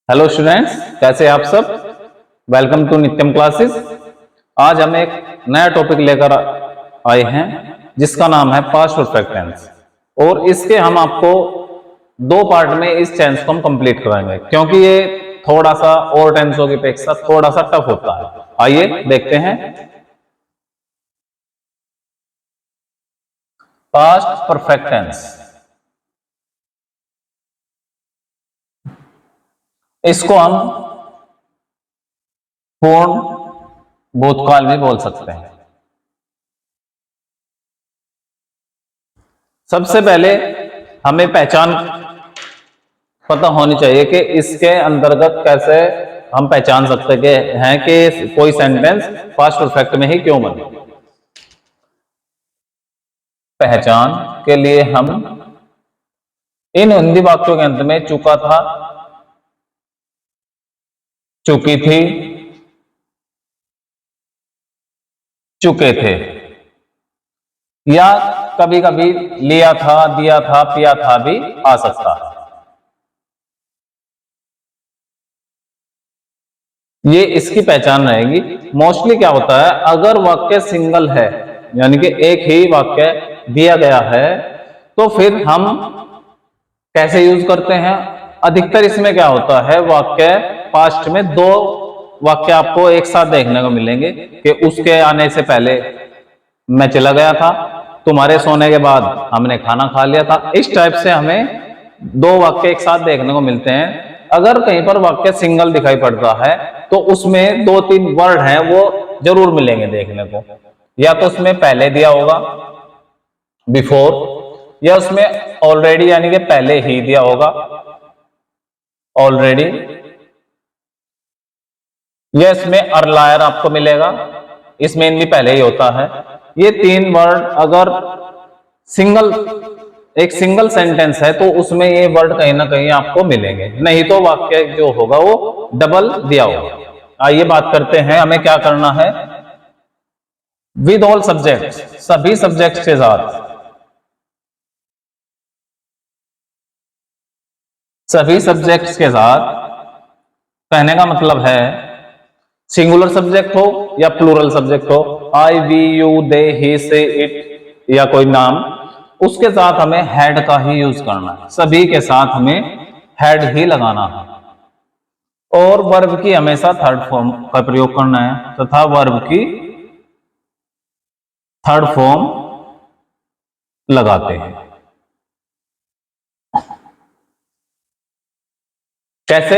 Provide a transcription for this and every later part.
Hello students, कैसे हैं आप सब। वेलकम टू नित्यम क्लासेस। आज हम एक नया टॉपिक लेकर आए हैं जिसका नाम है पास्ट परफेक्ट टेंस। और इसके हम आपको दो पार्ट में इस टेंस को हम कंप्लीट कराएंगे क्योंकि ये थोड़ा सा और टेंसों की अपेक्षा थोड़ा सा टफ होता है। आइए देखते हैं। पास्ट परफेक्ट टेंस, इसको हम पूर्ण भूतकाल भी बोल सकते हैं। सबसे पहले हमें पहचान पता होनी चाहिए कि इसके अंतर्गत कैसे हम पहचान सकते हैं कि कोई सेंटेंस पास्ट परफेक्ट में ही क्यों बने। पहचान के लिए हम इन हिंदी वाक्यों के अंत में चुका था, चुकी थी, चुके थे या कभी कभी लिया था, दिया था, पिया था भी आ सकता है। ये इसकी पहचान रहेगी। मोस्टली क्या होता है, अगर वाक्य सिंगल है यानी कि एक ही वाक्य दिया गया है तो फिर हम कैसे यूज करते हैं। अधिकतर इसमें क्या होता है, वाक्य पास्ट में दो वाक्य आपको एक साथ देखने को मिलेंगे कि उसके आने से पहले मैं चला गया था, तुम्हारे सोने के बाद हमने खाना खा लिया था। इस टाइप से हमें दो वाक्य एक साथ देखने को मिलते हैं। अगर कहीं पर वाक्य सिंगल दिखाई पड़ता है तो उसमें दो तीन वर्ड हैं वो जरूर मिलेंगे देखने को। या तो उसमें पहले दिया होगा बिफोर, या उसमें ऑलरेडी यानी कि पहले ही दिया होगा ऑलरेडी, या इसमें अर्लायर आपको मिलेगा, इसमें भी पहले ही होता है। ये तीन वर्ड अगर एक सिंगल सेंटेंस है तो उसमें ये वर्ड कहीं ना कहीं आपको मिलेंगे, नहीं तो वाक्य जो होगा वो डबल दिया होगा। आइए बात करते हैं हमें क्या करना है। विद ऑल सब्जेक्ट, सभी सब्जेक्ट्स के साथ, सभी सब्जेक्ट्स के साथ कहने का मतलब है सिंगुलर सब्जेक्ट हो या प्लूरल सब्जेक्ट हो, आई वी यू दे ही से इट या कोई नाम, उसके साथ हमें हैड का ही यूज करना है। सभी के साथ हमें हैड ही लगाना है। और वर्ब की हमेशा थर्ड फॉर्म का प्रयोग करना है तथा वर्ब की थर्ड फॉर्म लगाते हैं। कैसे?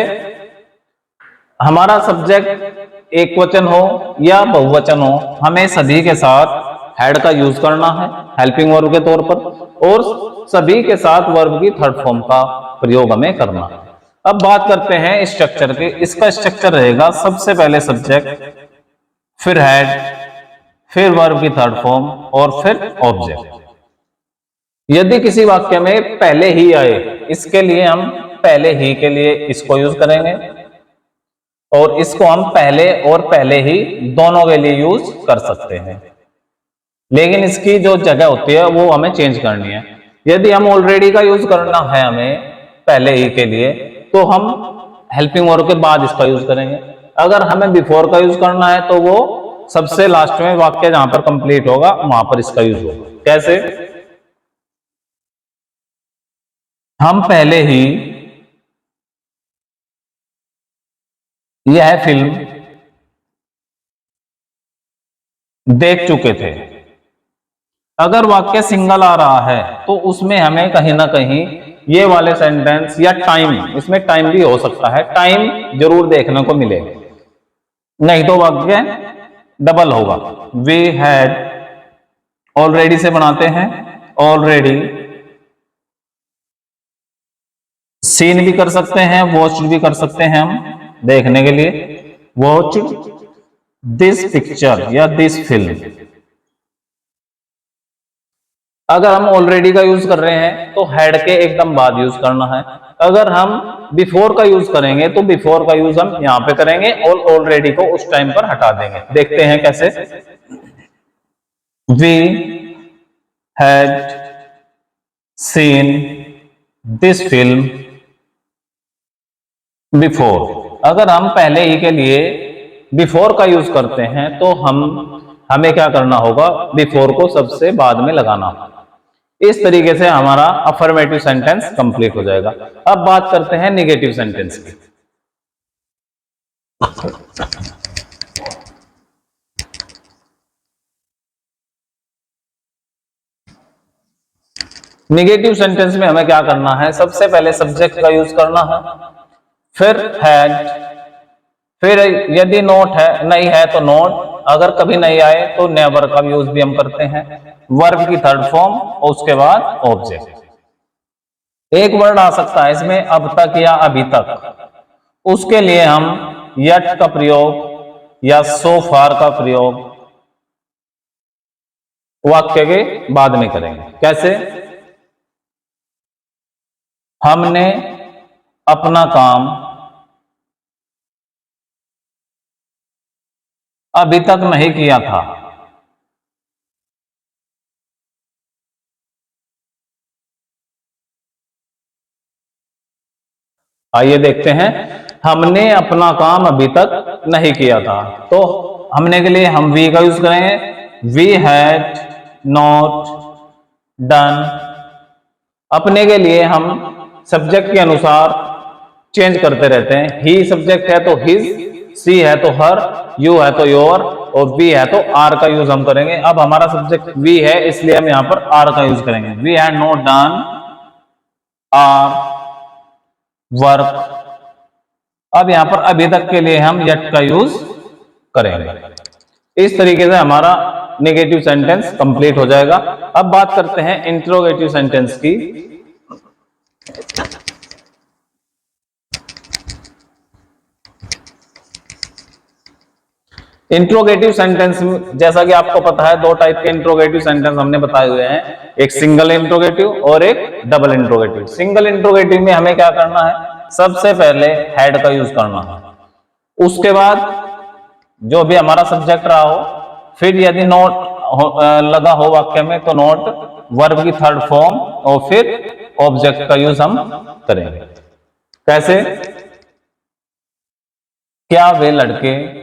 हमारा सब्जेक्ट एक वचन हो या बहुवचन हो, हमें सभी के साथ हैड का यूज करना है हेल्पिंग वर्ब के तौर पर, और सभी के साथ वर्ब की थर्ड फॉर्म का प्रयोग हमें करना है। अब बात करते हैं स्ट्रक्चर के। इसका स्ट्रक्चर रहेगा सबसे पहले सब्जेक्ट, फिर हैड, फिर वर्ब की थर्ड फॉर्म और फिर ऑब्जेक्ट। यदि किसी वाक्य में पहले ही आए, इसके लिए हम पहले ही के लिए इसको यूज करेंगे, और इसको हम पहले और पहले ही दोनों के लिए यूज कर सकते हैं, लेकिन इसकी जो जगह होती है वो हमें चेंज करनी है। यदि हम ऑलरेडी का यूज करना है हमें पहले ही के लिए तो हम हेल्पिंग वर्ब के बाद इसका यूज करेंगे। अगर हमें बिफोर का यूज करना है तो वो सबसे लास्ट में वाक्य जहां पर कंप्लीट होगा वहां पर इसका यूज होगा। कैसे? हम पहले ही यह फिल्म देख चुके थे। अगर वाक्य सिंगल आ रहा है तो उसमें हमें कहीं ना कहीं ये वाले सेंटेंस या टाइम, इसमें टाइम भी हो सकता है, टाइम जरूर देखने को मिलेगा, नहीं तो वाक्य डबल होगा। वी हैड ऑलरेडी से बनाते हैं, ऑलरेडी सीन भी कर सकते हैं, वॉच्ड भी कर सकते हैं हम देखने के लिए। वॉच्ड दिस पिक्चर या दिस फिल्म। अगर हम ऑलरेडी का यूज कर रहे हैं तो हैड के एकदम बाद यूज करना है। अगर हम बिफोर का यूज करेंगे तो बिफोर का यूज हम यहां पे करेंगे और ऑलरेडी को उस टाइम पर हटा देंगे। देखते हैं कैसे। We had seen this film before, अगर हम पहले ही के लिए बिफोर का यूज करते हैं तो हमें क्या करना होगा, बिफोर को सबसे बाद में लगाना होगा। इस तरीके से हमारा अफर्मेटिव सेंटेंस कंप्लीट हो जाएगा। अब बात करते हैं निगेटिव सेंटेंस की। निगेटिव सेंटेंस में हमें क्या करना है, सबसे पहले सब्जेक्ट का यूज करना है, फिर हैड, फिर यदि नोट है नहीं है तो नोट, अगर कभी नहीं आए तो नेवर का यूज भी हम करते हैं, वर्ब की थर्ड फॉर्म और उसके बाद ऑब्जेक्ट। एक वर्ड आ सकता है इसमें अब तक या अभी तक, उसके लिए हम यट का प्रयोग या सो फार का प्रयोग वाक्य के बाद में करेंगे। कैसे, हमने अपना काम अभी तक नहीं किया था। आइए देखते हैं, हमने अपना काम अभी तक नहीं किया था, तो हमने के लिए हम वी का यूज करेंगे, वी हैड नॉट डन। अपने के लिए हम सब्जेक्ट के अनुसार चेंज करते रहते हैं, ही सब्जेक्ट है तो हिज, सी है तो हर, यू है तो योर और वी है तो आर का यूज हम करेंगे। अब हमारा सब्जेक्ट वी है इसलिए हम यहां पर आर का यूज करेंगे, we had not done our work. अब यहां पर अभी तक के लिए हम यट का यूज करेंगे। इस तरीके से हमारा नेगेटिव सेंटेंस कंप्लीट हो जाएगा। अब बात करते हैं इंट्रोगेटिव सेंटेंस की। इंट्रोगेटिव सेंटेंस जैसा कि आपको पता है, दो टाइप के इंट्रोगेटिव सेंटेंस हमने बताए हुए हैं, एक सिंगल इंट्रोगेटिव और एक डबल इंट्रोगेटिव। सिंगल इंट्रोगेटिव में हमें क्या करना है, सबसे पहले हैड का यूज करना है, उसके बाद जो भी हमारा सब्जेक्ट रहा हो, फिर यदि नोट लगा हो वाक्य में तो नोट, वर्ब की थर्ड फॉर्म और फिर ऑब्जेक्ट का यूज हम करेंगे। कैसे, क्या वे लड़के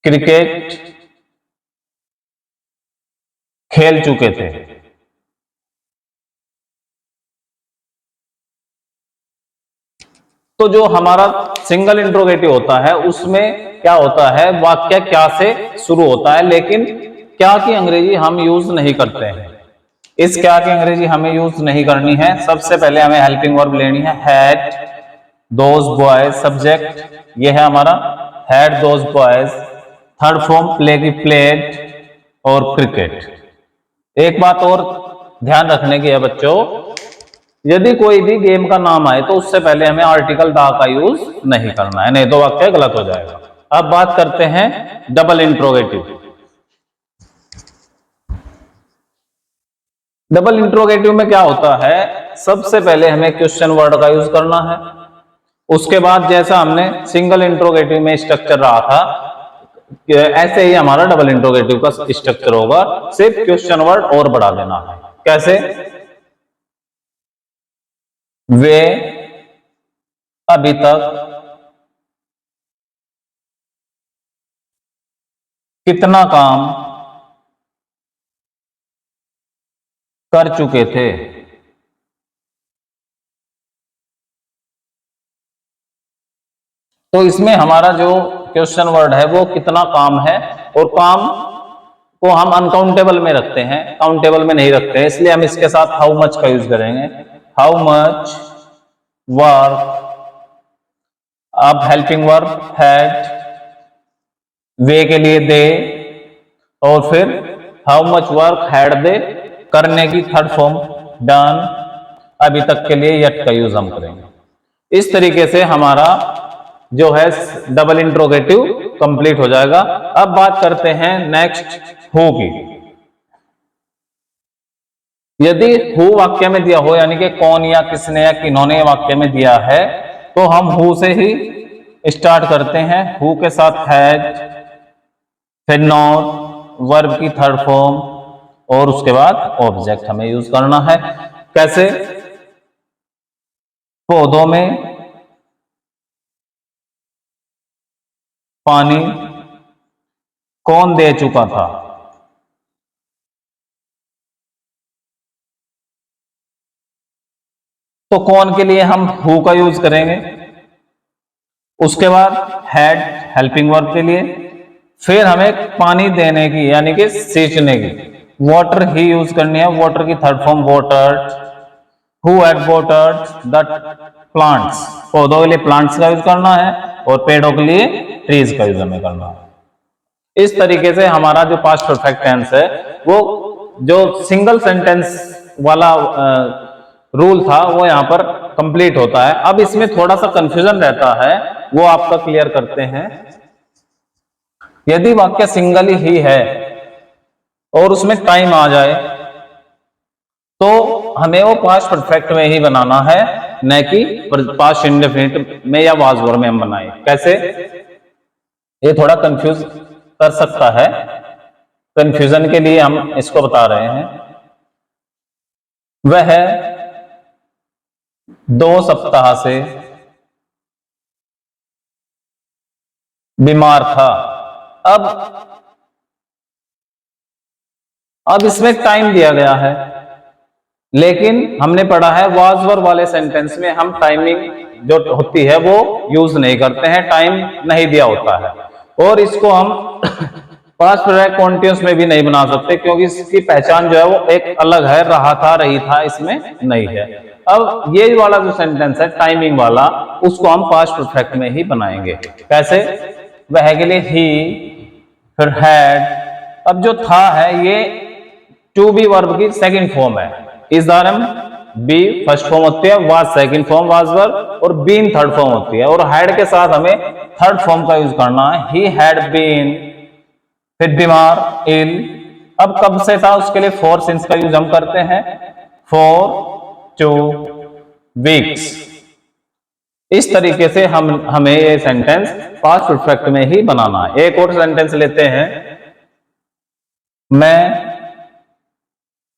क्रिकेट खेल चुके थे। तो जो हमारा सिंगल इंट्रोगेटिव होता है उसमें क्या होता है, वाक्य क्या से शुरू होता है, लेकिन क्या की अंग्रेजी हम यूज नहीं करते हैं। इस क्या की अंग्रेजी हमें यूज नहीं करनी है। सबसे पहले हमें हेल्पिंग वर्ब लेनी है, हैड दोज बॉयज, सब्जेक्ट ये है हमारा had those boys, third form play की प्लेड और क्रिकेट। एक बात और ध्यान रखने की है बच्चों, यदि कोई भी गेम का नाम आए तो उससे पहले हमें आर्टिकल दा का यूज नहीं करना है, नहीं तो वाक्य गलत हो जाएगा। अब बात करते हैं डबल इंट्रोगेटिव। डबल इंट्रोगेटिव में क्या होता है, सबसे पहले हमें क्वेश्चन वर्ड का यूज करना है, उसके बाद जैसा हमने सिंगल इंट्रोगेटिव में स्ट्रक्चर रहा था ऐसे ही हमारा डबल इंट्रोगेटिव का स्ट्रक्चर होगा, सिर्फ क्वेश्चन वर्ड और बढ़ा देना है। कैसे, वे अभी तक कितना काम कर चुके थे। तो इसमें हमारा जो क्वेश्चन वर्ड है वो कितना काम है, और काम को हम अनकाउंटेबल में रखते हैं, काउंटेबल में नहीं रखते हैं, इसलिए हम इसके साथ हाउ मच का यूज करेंगे, हाउ मच वर्क। अब हेल्पिंग वर्ब हैड, वे के लिए दे, और फिर how much work had they, करने की थर्ड फॉर्म डन, अभी तक के लिए यट का यूज हम करेंगे। इस तरीके से हमारा जो है डबल इंट्रोगेटिव कंप्लीट हो जाएगा। अब बात करते हैं नेक्स्ट हु की। यदि हु वाक्य में दिया हो, यानी कि कौन या किसने या किन्होंने वाक्य में दिया है, तो हम हु से ही स्टार्ट करते हैं। हु के साथ हैड, फिर नॉट, वर्ब की थर्ड फॉर्म और उसके बाद ऑब्जेक्ट हमें यूज करना है। कैसे, पौधों में पानी कौन दे चुका था? तो कौन के लिए हम हु का यूज करेंगे। उसके बाद हैड हेल्पिंग वर्ब के लिए, फिर हमें पानी देने की यानी कि सींचने की वाटर ही यूज करनी है। वाटर की third form watered, who had watered the plants, पौधों के लिए प्लांट्स का यूज करना है और पेड़ों के लिए ट्रीज का यूज हमें करना है। इस तरीके से हमारा जो पास्ट परफेक्ट टेंस है वो जो सिंगल सेंटेंस वाला रूल था वो यहाँ पर कंप्लीट होता है। अब इसमें थोड़ा सा कंफ्यूजन रहता है, वो आपका क्लियर करते हैं। यदि वाक्य सिंगल ही है और उसमें टाइम आ जाए तो हमें वो पास्ट परफेक्ट में ही बनाना है, न कि पास्ट इंडेफिनिट में या वाज वर्ब में हम बनाए। कैसे? ये थोड़ा कंफ्यूज कर सकता है, कंफ्यूजन के लिए हम इसको बता रहे हैं। वह 2 सप्ताह से बीमार था। अब इसमें टाइम दिया गया है, लेकिन हमने पढ़ा है वाज वर्ब वाले सेंटेंस में हम टाइमिंग जो होती है वो यूज नहीं करते हैं, टाइम नहीं दिया होता है। और इसको हम पास्ट परफेक्ट कॉन्टिन्यूअस में भी नहीं बना सकते, क्योंकि इसकी पहचान जो है वो एक अलग है, रहा था रही था इसमें नहीं है। अब ये वाला जो सेंटेंस है टाइमिंग वाला, उसको हम पास्ट परफेक्ट में ही बनाएंगे। कैसे? वह के लिए ही, फिर हैड। अब जो था है ये टू बी वर्ब की सेकंड फॉर्म है। इस दौरान बी फर्स्ट फॉर्म होती है, was second form was verb, और बीन थर्ड फॉर्म होती है। और हैड के साथ हमें थर्ड फॉर्म का यूज करना है, ही हैड बीन, फिर बीमार, इल। अब कब से था उसके लिए फॉर सिंस का यूज हम करते हैं, फॉर 2 वीक्स। इस तरीके से हमें ये सेंटेंस पास्ट परफेक्ट में ही बनाना है। एक और सेंटेंस लेते हैं, मैं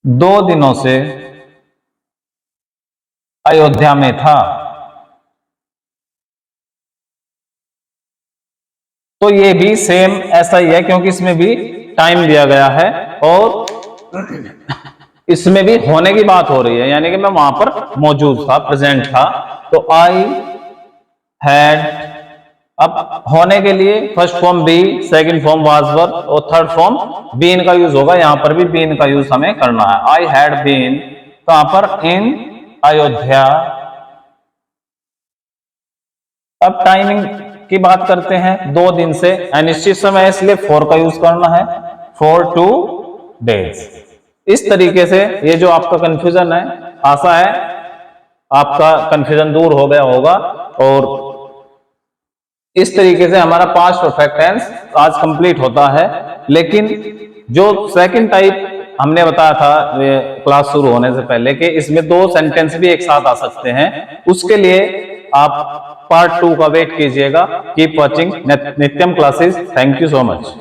2 दिनों से अयोध्या में था। तो ये भी सेम ऐसा ही है, क्योंकि इसमें भी टाइम दिया गया है और इसमें भी होने की बात हो रही है, यानी कि मैं वहां पर मौजूद था, प्रेजेंट था। तो आई हैड, अब होने के लिए first form be, second form was verb और थर्ड फॉर्म बीन का यूज होगा। यहां पर भी बीन का यूज हमें करना है। आई हैड बीन कहां पर? इन अयोध्या। अब टाइमिंग की बात करते हैं, 2 दिन से अनिश्चित समय, इसलिए फॉर का यूज करना है, फॉर 2 डेज। इस तरीके से ये जो आपका कंफ्यूजन है, आशा है आपका कंफ्यूजन दूर हो गया होगा। और इस तरीके से हमारा पास्ट परफेक्ट टेंस आज कंप्लीट होता है। लेकिन जो सेकंड टाइप हमने बताया था क्लास शुरू होने से पहले कि इसमें 2 सेंटेंस भी एक साथ आ सकते हैं, उसके लिए आप पार्ट 2 का वेट कीजिएगा। कीप वॉचिंग नित्यम classes. Thank you so much.